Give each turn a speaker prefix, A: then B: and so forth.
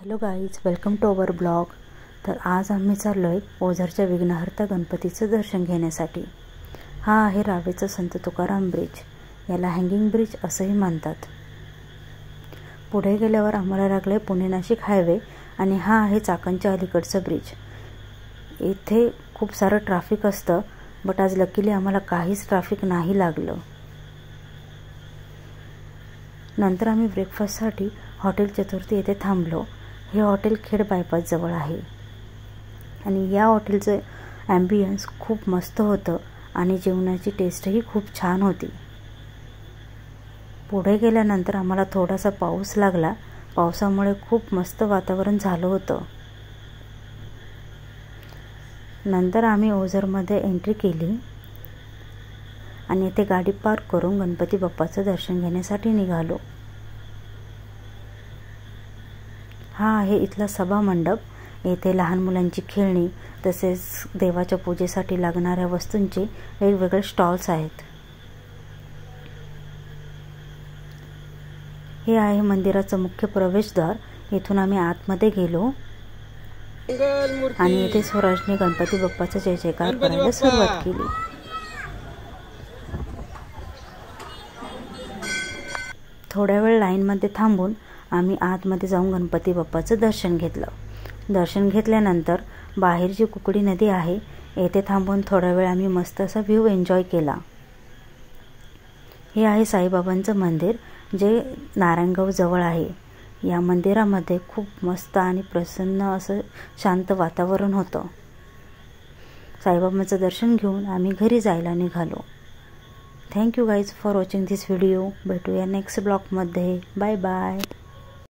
A: Hello guys, welcome to our blog. तर आज आम्ही चाललो आहे ओझरच्या विघ्नहर्ता गणपतीचं दर्शन घेण्यासाठी। हा आहे रावेचा संत तुकाराम ब्रिज, याला हँगिंग ब्रिज असंही म्हणतात। पुढे गेल्यावर आम्हाला लागले पुणे नाशिक हायवे आणि हा आहे चाकणच्या अलीकडचं ब्रिज। इथे खूप सारं ट्रॅफिक असतं, बट आज लकीली आम्हाला काहीच ट्रॅफिक नाही लागलं। नंतर आम्ही ब्रेकफास्टसाठी हॉटेल चतुर्थी येथे थांबलो। हे हॉटेल खेड बायपास जवळ आहे आणि या हॉटेलचं ॲम्बियन्स खूप मस्त होतं आणि जेवणाची टेस्टही खूप छान होती। पुढे गेल्यानंतर आम्हाला थोडासा पाऊस लागला। पावसामुळे खूप मस्त वातावरण झालं होतं। नंतर आम्ही ओझरमध्ये एंट्री केली आणि इथे गाडी पार्क करून गणपती बाप्पाचं दर्शन घेण्यासाठी निघालो। हा आहे इथला सभा मंडप। येथे लहान मुलांची खेळणी तसेच देवाच्या पूजेसाठी लागणाऱ्या वस्तूंचे वेगवेगळे स्टॉल्स आहेत। हे आहे मंदिराचं मुख्य प्रवेशद्वार। इथून आम्ही आतमध्ये गेलो आणि येथे स्वराजने गणपती बाप्पाचा जय जयकार करायला सुरुवात केली। थोड्या वेळ लाईनमध्ये थांबून आम्ही आतमध्ये जाऊन गणपती बाप्पाचं दर्शन घेतलं। दर्शन घेतल्यानंतर बाहेर जी कुकडी नदी आहे येथे थांबून थोडा वेळ आम्ही मस्त असा व्ह्यू एन्जॉय केला। हे आहे साईबाबांचं मंदिर, जे नारायणगाव जवळ आहे। या मंदिरामध्ये खूप मस्त आणि प्रसन्न असं शांत वातावरण होतं। साईबाबांचं दर्शन घेऊन आम्ही घरी जायला निघालो। Thank you guys for watching this video. भेटूया नेक्स्ट ब्लॉगमध्ये। Bye bye.